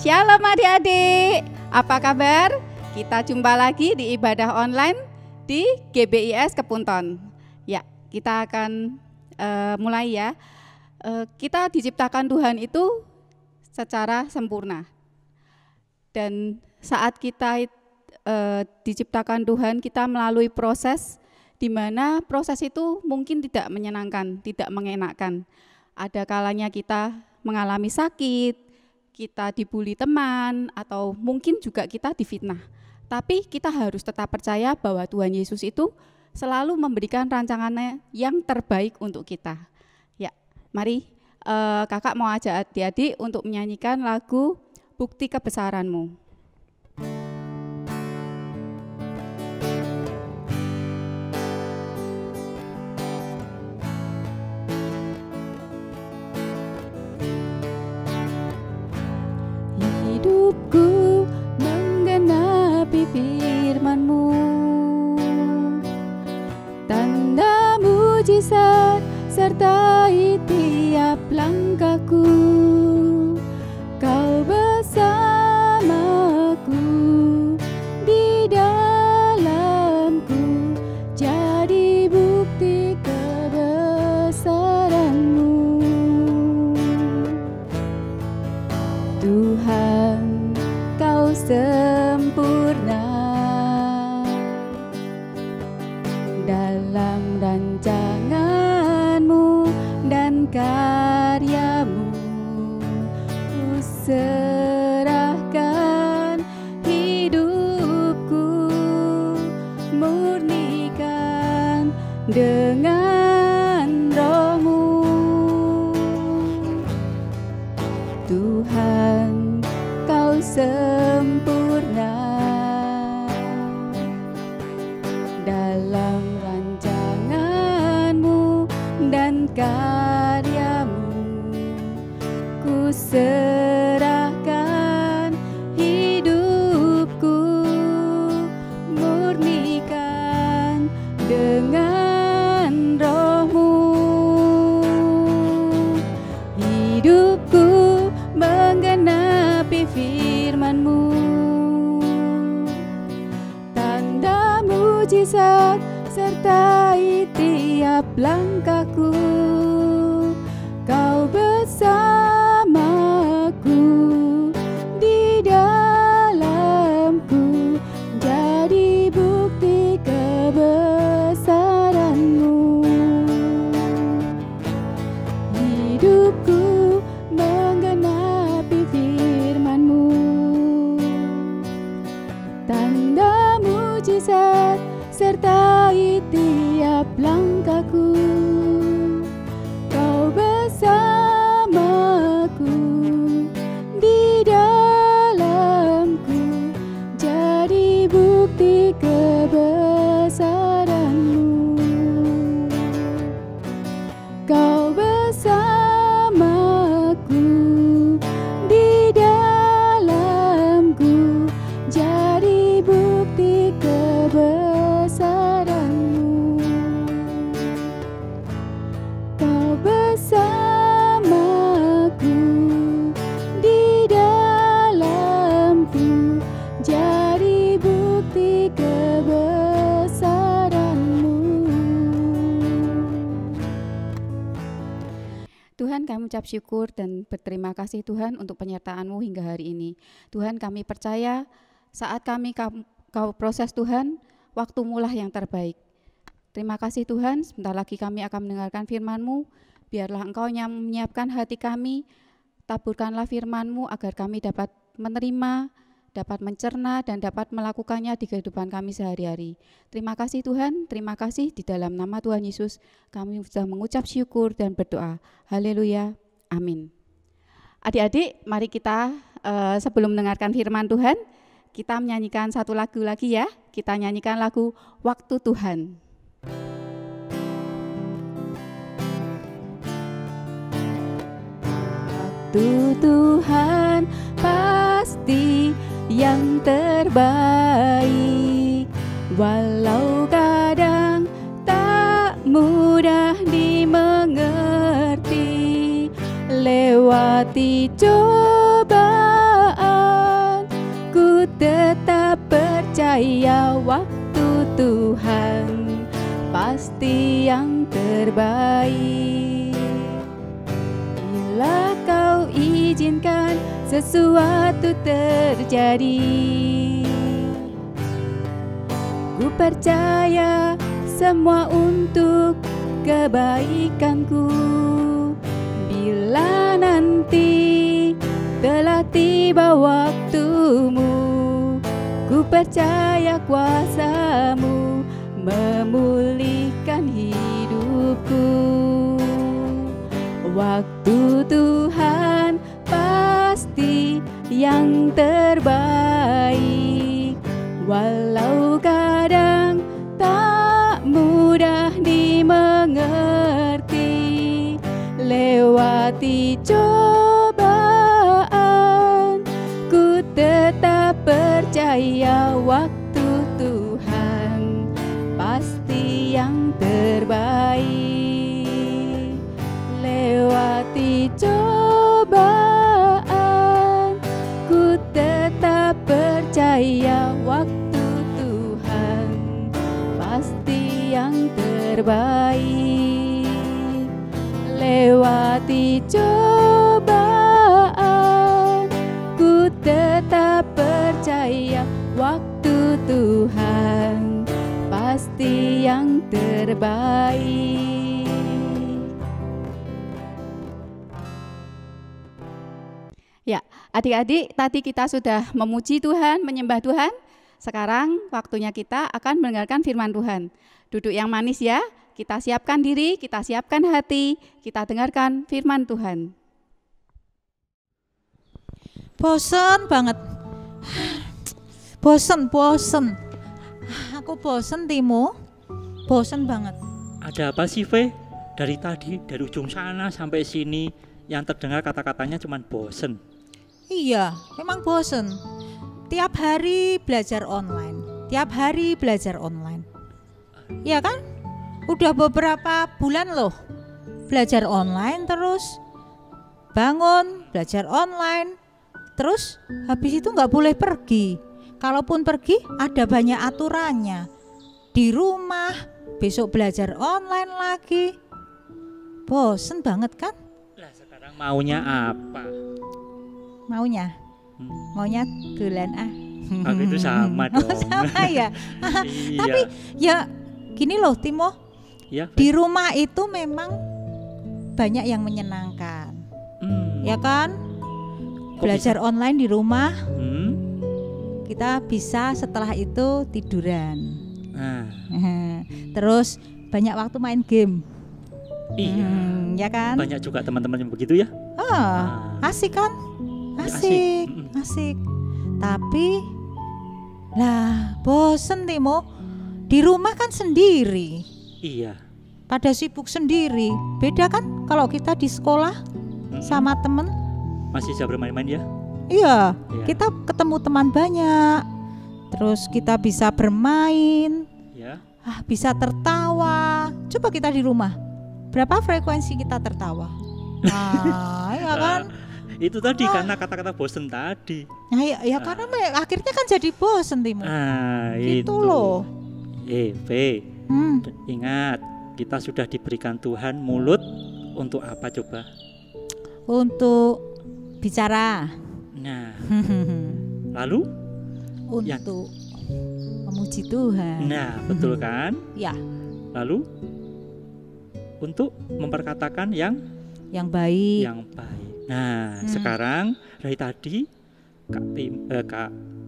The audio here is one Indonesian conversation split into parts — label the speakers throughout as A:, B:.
A: Shalom adik-adik, apa kabar? Kita jumpa lagi di ibadah online di GBIS Kepunton. Ya, kita akan mulai ya. Kita diciptakan Tuhan itu secara sempurna. Dan saat kita diciptakan Tuhan, kita melalui proses di mana proses itu mungkin tidak menyenangkan, tidak mengenakkan. Ada kalanya kita mengalami sakit, kita dibully teman, atau mungkin juga kita difitnah. Tapi kita harus tetap percaya bahwa Tuhan Yesus itu selalu memberikan rancangannya yang terbaik untuk kita. Ya, mari kakak mau ajak adik-adik untuk menyanyikan lagu Bukti Kebesaran-Mu. Hidupku menggenapi firman-Mu, tanda mujizat sertai tiap langkahku. Kau bersamaku di dalamku, jadi bukti kebesaran-Mu. Tuhan, Kau sempurna dalam rancangan-Mu dan karya-Mu. Ku serahkan hidupku, murnikan dengan Roh-Mu. Tuhan, Kau sempurna dalam rancangan-Mu dan karya-Mu. Ku serahkan hidupku, murnikan dengan Roh-Mu. Hidupku menggenapi firman-Mu, tanda mujizat sertai tiap langkahku. Kau bersamaku di dalamku, jadi bukti kebesaran-Mu. Hidupku menggenapi firman-Mu, tanda mujizat sertai tiap langkahku. Kau bersamaku di dalamku, jadi bukti kebesaran-Mu. Kau bersamaku di dalamku, jadi bukti kebesaran-Mu. Kau bersamaku di dalamku, jadi bukti kebesaran-Mu. Tuhan, kami ucap syukur dan berterima kasih Tuhan untuk penyertaan-Mu hingga hari ini. Tuhan, kami percaya saat kami Kau proses Tuhan, waktu-Mu lah yang terbaik. Terima kasih Tuhan, sebentar lagi kami akan mendengarkan firman-Mu. Biarlah Engkau yang menyiapkan hati kami, taburkanlah firman-Mu agar kami dapat menerima, dapat mencerna, dan dapat melakukannya di kehidupan kami sehari-hari. Terima kasih Tuhan, terima kasih di dalam nama Tuhan Yesus. Kami sudah mengucap syukur dan berdoa. Haleluya, amin. Adik-adik, mari kita sebelum mendengarkan firman Tuhan, kita menyanyikan satu lagu lagi ya. Kita nyanyikan lagu Waktu Tuhan. Waktu Tuhan pasti yang terbaik, walau kadang tak mudah dimengerti. Lewati cobaan percaya waktu Tuhan pasti yang terbaik. Bila kau izinkan sesuatu terjadi, ku percaya semua untuk kebaikanku. Bila nanti telah tiba waktumu, ku percaya kuasa-Mu memulihkan hidupku. Waktu Tuhan pasti yang terbaik, walau kadang tak mudah dimengerti. Lewati cobaan, ku tetap percaya waktu Tuhan pasti yang terbaik. Lewati cobaan, ku tetap percaya waktu Tuhan pasti yang terbaik. Lewati cobaan, ku tetap percaya waktu Tuhan pasti yang terbaik. Ya, adik-adik, tadi kita sudah memuji Tuhan, menyembah Tuhan. Sekarang waktunya kita akan mendengarkan firman Tuhan. Duduk yang manis ya, kita siapkan diri, kita siapkan hati, kita dengarkan firman Tuhan.
B: Bosen banget. Bosen. Aku bosen, Timo. Bosen banget.
C: Ada apa sih, Ve? Dari tadi, dari ujung sana sampai sini, yang terdengar kata-katanya cuma bosen.
B: Iya, memang bosen. Tiap hari belajar online. Iya kan? Udah beberapa bulan loh belajar online terus. Bangun, belajar online. Terus habis itu nggak boleh pergi. Kalaupun pergi ada banyak aturannya. Di rumah, besok belajar online lagi. Bosen banget kan?
C: Lah sekarang maunya apa?
B: Maunya dolan
C: Aku itu sama dong.
B: Oh, sama ya.
C: Iya.
B: Tapi ya gini loh Timo,
C: ya,
B: di rumah itu memang banyak yang menyenangkan. Ya kan? Belajar online di rumah, kita bisa setelah itu tiduran. Terus banyak waktu main game.
C: Iya.
B: Ya kan?
C: Banyak juga teman-teman yang begitu ya.
B: Asik kan? Asik. Tapi lah bosen Timo. Di rumah kan sendiri.
C: Iya.
B: Pada sibuk sendiri. Beda kan kalau kita di sekolah sama temen.
C: Masih bisa bermain-main ya?
B: Iya. Kita ketemu teman banyak. Terus kita bisa bermain.
C: Ya.
B: Bisa tertawa. Coba kita di rumah, berapa frekuensi kita tertawa? Ya kan?
C: Itu tadi karena kata-kata bosen tadi.
B: Ya karena akhirnya kan jadi bosen Timo. Gitu loh.
C: V, ingat kita sudah diberikan Tuhan mulut untuk apa coba?
B: Untuk bicara.
C: Nah, lalu?
B: Untuk memuji Tuhan.
C: Nah, betul kan?
B: Ya.
C: Lalu? Untuk memperkatakan yang
B: baik.
C: Nah, sekarang dari tadi Kak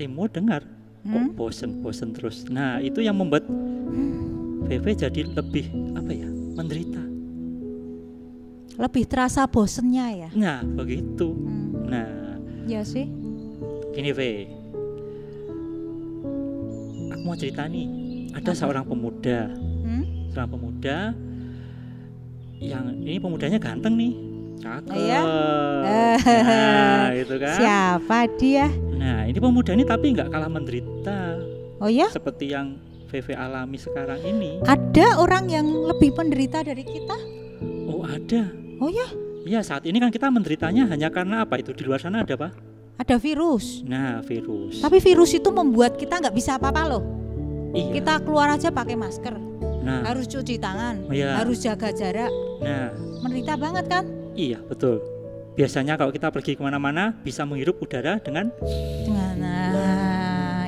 C: Timo dengar kok bosen terus. Nah, itu yang membuat Veve jadi lebih menderita.
B: Lebih terasa bosennya ya.
C: Nah, begitu. Nah,
B: ya sih.
C: Gini Ve, aku mau cerita nih. Ada seorang pemuda yang ini pemudanya ganteng nih. Cakep. Nah, itu kan.
B: Siapa dia?
C: Nah, ini pemuda ini tapi nggak kalah menderita.
B: Oh ya?
C: Seperti yang Veve alami sekarang ini.
B: Ada orang yang lebih menderita dari kita?
C: Oh, ada.
B: Oh ya?
C: Iya, saat ini kan kita menderitanya hanya karena apa itu? Di luar sana ada apa?
B: ada virus.
C: Nah, virus.
B: Tapi virus itu membuat kita nggak bisa apa-apa loh.
C: Iya.
B: Kita keluar aja pakai masker,
C: Nah,
B: harus cuci tangan,
C: iya.
B: harus jaga jarak.
C: Nah,
B: Menderita banget kan?
C: iya betul. Biasanya kalau kita pergi kemana-mana bisa menghirup udara dengan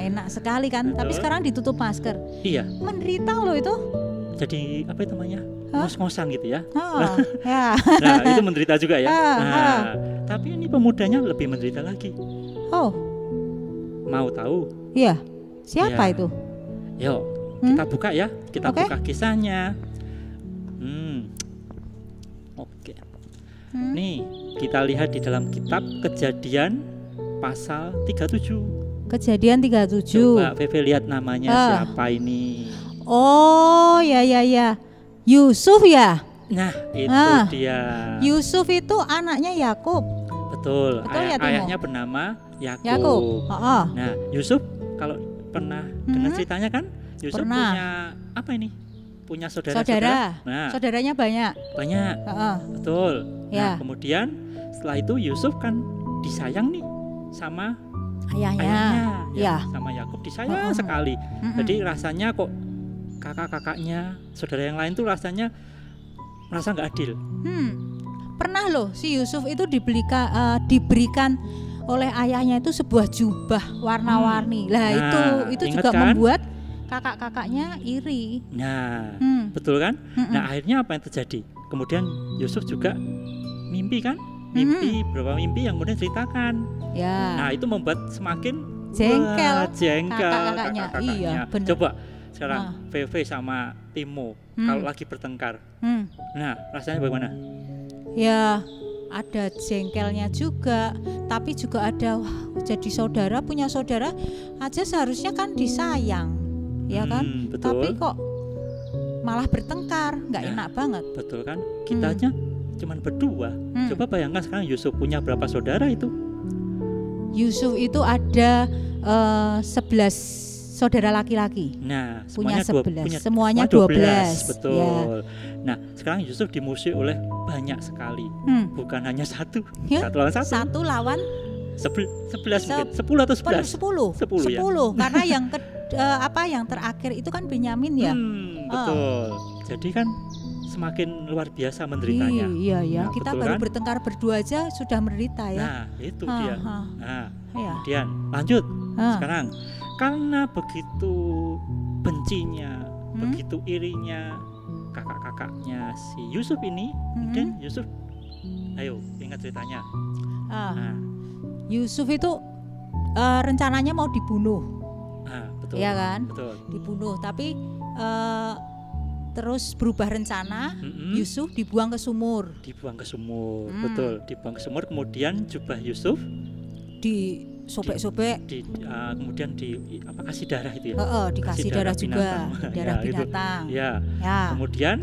B: Enak sekali kan? Tapi
C: Betul.
B: sekarang ditutup masker.
C: iya.
B: Menderita loh itu.
C: Jadi apa itu namanya?
B: Hah?
C: Ngos-ngosan gitu ya.
B: Oh, ya.
C: Nah, itu menderita juga ya.
B: Ah,
C: Nah, tapi ini pemudanya lebih menderita lagi.
B: Oh,
C: Mau tahu?
B: iya. Siapa
C: Ya.
B: itu?
C: Yuk,
B: Hmm?
C: kita buka ya. Kita
B: Oke.
C: buka kisahnya. Oke.
B: Hmm?
C: Nih, kita lihat di dalam kitab Kejadian pasal 37.
B: Kejadian 37.
C: Coba Feve lihat namanya
B: Ah.
C: siapa ini.
B: Oh, ya ya ya. Yusuf ya.
C: Nah, itu
B: Ah.
C: dia.
B: Yusuf itu anaknya Yakub.
C: Betul.
B: Betul ya, Timo?
C: Ayahnya bernama Yakub.
B: Yakub. Oh.
C: Nah, Yusuf kalau pernah dengar
B: Mhm.
C: ceritanya kan? Yusuf
B: Pernah.
C: punya apa ini? Punya saudara.
B: Saudara.
C: Nah,
B: Saudaranya banyak.
C: banyak.
B: Oh.
C: Betul.
B: Ya.
C: Nah, kemudian setelah itu Yusuf kan disayang nih sama
B: Ayahnya.
C: ayahnya.
B: Ya.
C: Sama Yakub disayang
B: Mm-mm.
C: sekali.
B: Mm-mm.
C: Jadi rasanya kok kakak-kakaknya, saudara yang lain tuh rasanya merasa nggak adil.
B: Pernah loh si Yusuf itu diberikan oleh ayahnya itu sebuah jubah warna-warni. Lah
C: Nah,
B: itu
C: ingat
B: juga
C: kan?
B: membuat kakak-kakaknya iri.
C: Nah,
B: Hmm.
C: betul kan?
B: Mm-mm.
C: Nah, akhirnya apa yang terjadi? Kemudian Yusuf juga mimpi kan? Mimpi, beberapa mimpi yang kemudian ceritakan.
B: Ya.
C: Nah, itu membuat semakin
B: Jengkel
C: jengkel
B: kakak-kakaknya. Iya, benar.
C: Coba sekarang
B: Ah.
C: Veve sama Timo
B: Hmm.
C: kalau lagi bertengkar.
B: Hmm.
C: Nah, rasanya bagaimana?
B: Ya ada jengkelnya juga, tapi juga ada wah, jadi saudara punya saudara aja seharusnya kan disayang, ya kan?
C: Betul.
B: Tapi kok malah bertengkar, nggak
C: Nah.
B: enak banget.
C: Betul kan? Kita aja cuman berdua. Coba bayangkan sekarang Yusuf punya berapa saudara itu?
B: Yusuf itu ada 11 saudara laki-laki.
C: Nah,
B: Punya
C: semuanya
B: 11. Semuanya 12.
C: Betul.
B: Ya.
C: Nah, sekarang Yusuf dimusuhi oleh banyak sekali. Bukan hanya satu.
B: Ya,
C: Satu lawan satu.
B: Satu lawan
C: 11 mungkin. 10 atau 11?
B: 10.
C: 10 ya.
B: Karena yang terakhir itu kan Benyamin ya.
C: Betul. Jadi kan semakin luar biasa menderitanya.
B: Iya ya,
C: Nah,
B: kita
C: betul
B: baru
C: kan?
B: bertengkar berdua aja sudah menderita ya.
C: Nah, itu dia. Nah,
B: Ya.
C: kemudian lanjut.
B: Ah.
C: Sekarang karena begitu bencinya,
B: Hmm?
C: begitu irinya kakak-kakaknya si Yusuf ini, kemudian Yusuf, ayo ingat ceritanya. Nah,
B: Yusuf itu rencananya mau dibunuh,
C: betul.
B: ya kan?
C: Betul.
B: Dibunuh, tapi terus berubah rencana.
C: Mm-mm.
B: Yusuf dibuang ke sumur,
C: Dibuang ke sumur, betul. Dibuang ke sumur, kemudian jubah Yusuf
B: disobek-sobek,
C: kemudian kasih darah itu ya.
B: dikasih darah juga,
C: binatang.
B: darah
C: Ya, itu.
B: binatang.
C: Ya.
B: Ya.
C: Kemudian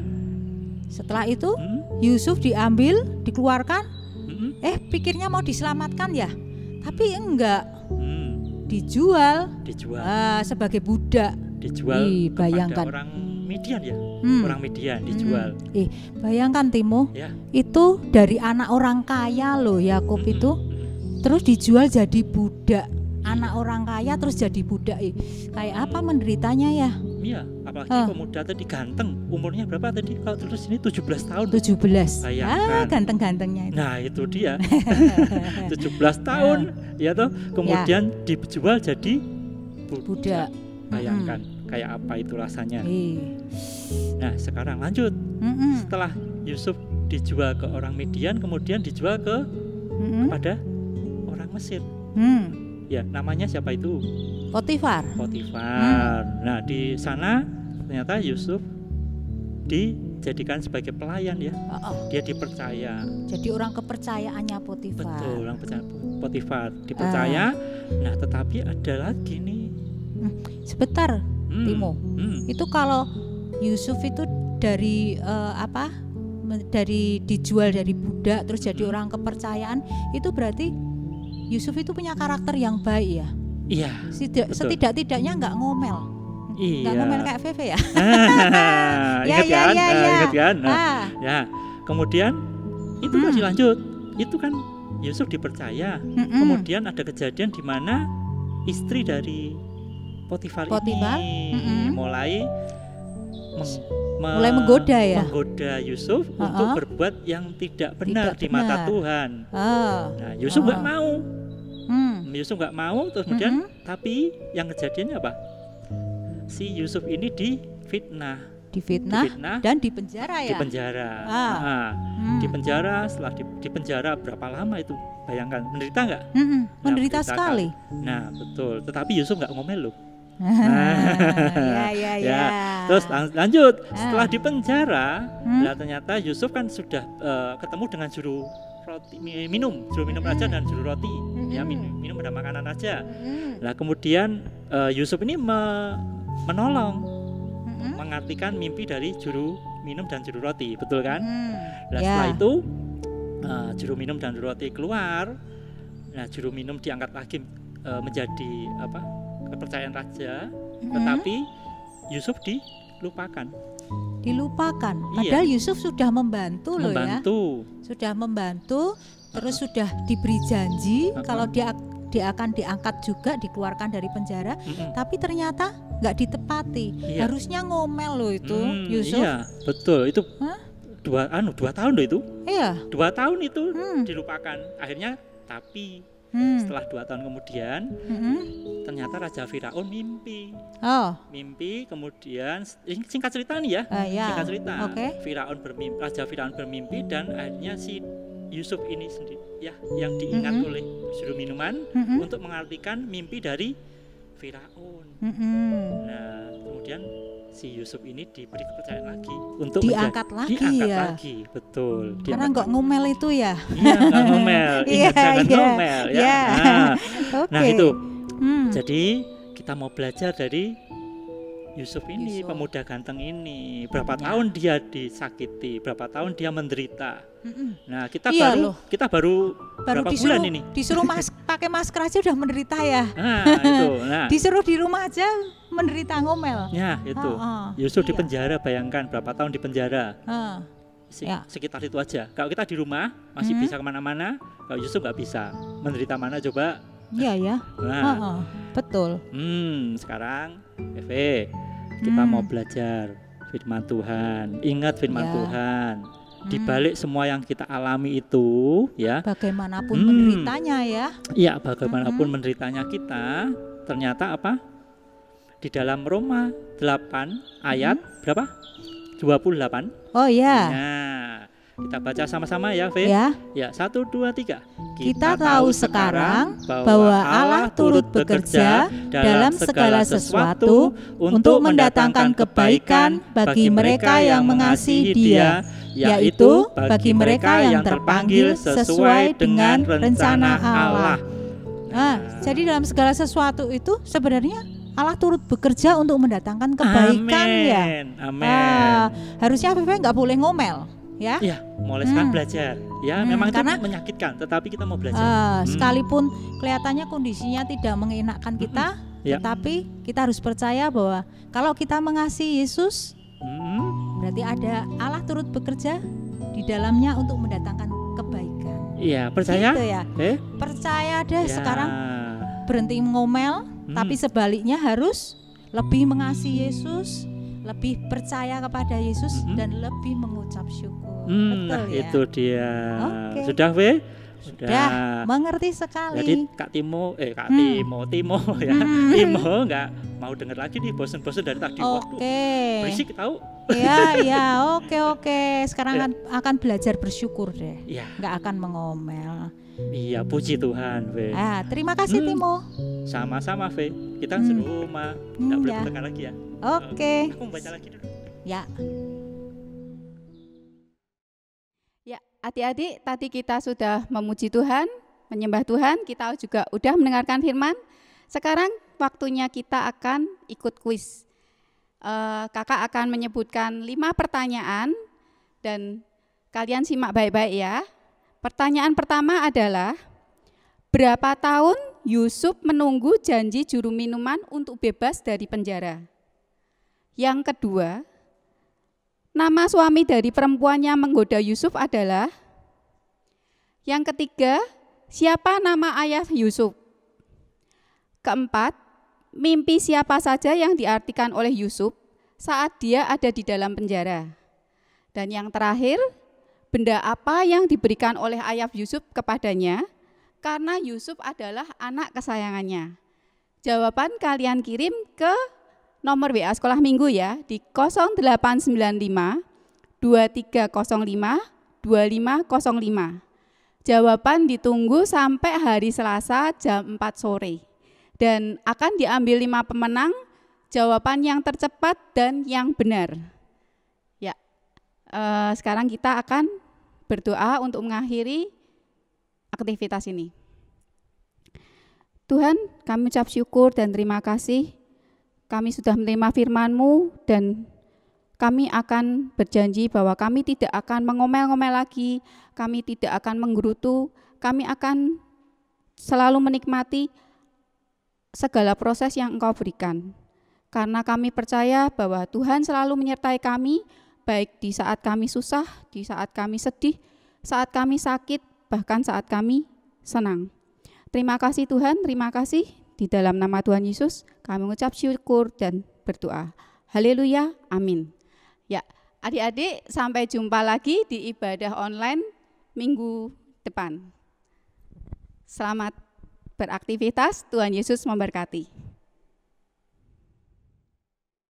B: Setelah itu
C: mm,
B: Yusuf diambil, dikeluarkan.
C: mm,
B: Pikirnya mau diselamatkan ya, tapi enggak,
C: mm,
B: dijual
C: dijual.
B: sebagai budak.
C: Dijual
B: Bayangkan.
C: kepada orang Midian ya.
B: Hmm.
C: Orang Midian dijual.
B: Bayangkan Timo,
C: Ya.
B: itu dari anak orang kaya loh Yakub
C: Mm-mm.
B: itu, terus dijual jadi budak. Anak orang kaya terus jadi budak. Kayak apa menderitanya ya?
C: Iya, apalagi pemuda tadi ganteng. Umurnya berapa tadi? Kalau terus ini 17 tahun.
B: 17.
C: Bayangkan.
B: Ganteng-gantengnya itu.
C: Nah, itu dia. 17 tahun ya toh. Kemudian dijual jadi
B: Budak.
C: Bayangkan kayak apa itu rasanya.
B: Eh.
C: Nah, sekarang lanjut.
B: Mm-mm.
C: Setelah Yusuf dijual ke orang Midian, kemudian dijual
B: Mm-mm.
C: kepada orang Mesir. Ya, namanya siapa itu?
B: Potifar.
C: Potifar. Nah, di sana ternyata Yusuf dijadikan sebagai pelayan ya. Dia dipercaya.
B: Jadi orang kepercayaannya Potifar.
C: Betul, orang percaya Potifar dipercaya. Nah, tetapi ada lagi nih.
B: Sebentar, Timo. Itu kalau Yusuf itu dari dari dijual dari budak terus jadi orang kepercayaan, itu berarti Yusuf itu punya karakter yang baik ya.
C: Iya.
B: Setidak-tidaknya nggak ngomel.
C: Iya.
B: Nggak ngomel kayak Veve ya.
C: Ingat kan? Ingat kan?
B: Ah.
C: Ya. Kemudian itu masih lanjut. Itu kan Yusuf dipercaya. Kemudian ada kejadian di mana istri dari Potifar ini mulai
B: menggoda ya,
C: menggoda Yusuf untuk berbuat yang tidak benar di mata Tuhan. Nah, Yusuf nggak mau. Yusuf nggak mau, terus kemudian tapi yang kejadiannya apa? Si Yusuf ini difitnah
B: dan dipenjara ya.
C: Dipenjara, setelah dipenjara berapa lama itu? Bayangkan, menderita nggak?
B: Menderita sekali.
C: Nah, betul. Tetapi Yusuf nggak ngomel loh.
B: Ya.
C: Terus lanjut, setelah dipenjara, ternyata Yusuf kan sudah ketemu dengan juru roti minum aja dan juru roti. Ya, minum ada makanan aja. Nah, kemudian Yusuf ini menolong mengartikan mimpi dari juru minum dan juru roti, betul kan? Nah, setelah itu juru minum dan juru roti keluar. Nah, juru minum diangkat lagi menjadi kepercayaan raja, tetapi Yusuf dilupakan. Padahal Yusuf sudah membantu loh ya. Sudah membantu, terus sudah diberi janji kalau dia akan diangkat juga, dikeluarkan dari penjara, tapi ternyata nggak ditepati. Harusnya ngomel loh itu Yusuf. Iya, betul. Itu 2 tahun loh itu.
B: Iya.
C: 2 tahun itu dilupakan. Akhirnya tapi setelah 2 tahun kemudian ternyata Raja Firaun mimpi. Mimpi, kemudian singkat cerita nih ya. Singkat cerita. Raja Firaun bermimpi dan akhirnya si Yusuf ini sendiri ya yang diingat oleh juru minuman untuk mengartikan mimpi dari Firaun. Nah, kemudian si Yusuf ini diberi kepercayaan lagi untuk
B: diangkat lagi,
C: betul.
B: Karena nggak ngomel itu ya.
C: Iya, nggak ngomel. Ingat jangan ngomel ya. Nah, itu. Jadi kita mau belajar dari Yusuf ini, pemuda ganteng ini. Berapa tahun dia disakiti, berapa tahun dia menderita. Nah, kita baru berapa bulan ini?
B: Disuruh pakai masker aja udah menderita ya.
C: Nah,
B: disuruh di rumah aja menderita ngomel.
C: Ya, itu. Yusuf di penjara, bayangkan berapa tahun di penjara. Sekitar itu aja. Kalau kita di rumah masih bisa kemana-mana, kalau Yusuf nggak bisa. Menderita mana coba?
B: Iya ya. Nah, betul.
C: Sekarang kita mau belajar firman Tuhan. Ingat firman Tuhan. Di balik semua yang kita alami itu, ya.
B: Bagaimanapun menderitanya ya.
C: Iya, bagaimanapun menderitanya kita, ternyata apa? Di dalam Roma 8 ayat berapa? 28.
B: Oh ya.
C: Nah, kita baca sama-sama ya, Fe. Ya, 1, 2, 3.
B: Kita tahu sekarang bahwa Allah turut bekerja dalam segala sesuatu untuk mendatangkan kebaikan bagi mereka yang mengasihi Dia, yaitu bagi mereka yang terpanggil sesuai dengan rencana Allah. Jadi dalam segala sesuatu itu sebenarnya Allah turut bekerja untuk mendatangkan kebaikan. Amin. Harusnya Fefe nggak boleh ngomel. Ya,
C: mulai sekarang belajar. Ya, memang itu menyakitkan, tetapi kita mau belajar.
B: Sekalipun kelihatannya kondisinya tidak mengenakan kita, tetapi kita harus percaya bahwa kalau kita mengasihi Yesus, berarti ada Allah turut bekerja di dalamnya untuk mendatangkan kebaikan.
C: Iya, percaya?
B: Gitu ya. Percaya deh sekarang. Berhenti ngomel, tapi sebaliknya harus lebih mengasihi Yesus, lebih percaya kepada Yesus dan lebih mengucap syukur.
C: Betul ya? Itu dia. Sudah, Fe?
B: Sudah, mengerti sekali.
C: Jadi Kak Timo ya. Timo nggak mau dengar lagi nih, bosan-bosan dari tadi. Berisik tahu. Oke. Sekarang
B: akan belajar bersyukur deh.
C: Nggak
B: akan mengomel.
C: Iya, puji Tuhan, Fe.
B: Terima kasih Timo.
C: Sama-sama, Fe. Kita serumah, nggak boleh bertengkar lagi ya.
B: Oke.
C: Aku baca lagi dulu.
B: Ya.
A: Ya, adik-adik, tadi kita sudah memuji Tuhan, menyembah Tuhan, kita juga udah mendengarkan firman. Sekarang waktunya kita akan ikut kuis. Kakak akan menyebutkan 5 pertanyaan dan kalian simak baik-baik ya. Pertanyaan pertama adalah, berapa tahun Yusuf menunggu janji juru minuman untuk bebas dari penjara? Yang kedua, nama suami dari perempuan yang menggoda Yusuf adalah? Yang ketiga, siapa nama ayah Yusuf? Keempat, mimpi siapa saja yang diartikan oleh Yusuf saat dia ada di dalam penjara? Dan yang terakhir, benda apa yang diberikan oleh ayah Yusuf kepadanya karena Yusuf adalah anak kesayangannya? Jawaban kalian kirim ke nomor WA Sekolah Minggu ya, di 0895 2305 2505. Jawaban ditunggu sampai hari Selasa jam 4 sore. Dan akan diambil 5 pemenang, jawaban yang tercepat dan yang benar. Ya, sekarang kita akan berdoa untuk mengakhiri aktivitas ini. Tuhan, kami ucap syukur dan terima kasih. Kami sudah menerima firman-Mu dan kami akan berjanji bahwa kami tidak akan mengomel-ngomel lagi, kami tidak akan menggerutu, kami akan selalu menikmati segala proses yang Engkau berikan. Karena kami percaya bahwa Tuhan selalu menyertai kami, baik di saat kami susah, di saat kami sedih, saat kami sakit, bahkan saat kami senang. Terima kasih Tuhan, terima kasih. Di dalam nama Tuhan Yesus, kami mengucap syukur dan berdoa. Haleluya, amin. Ya, adik-adik, sampai jumpa lagi di ibadah online minggu depan. Selamat beraktivitas, Tuhan Yesus memberkati.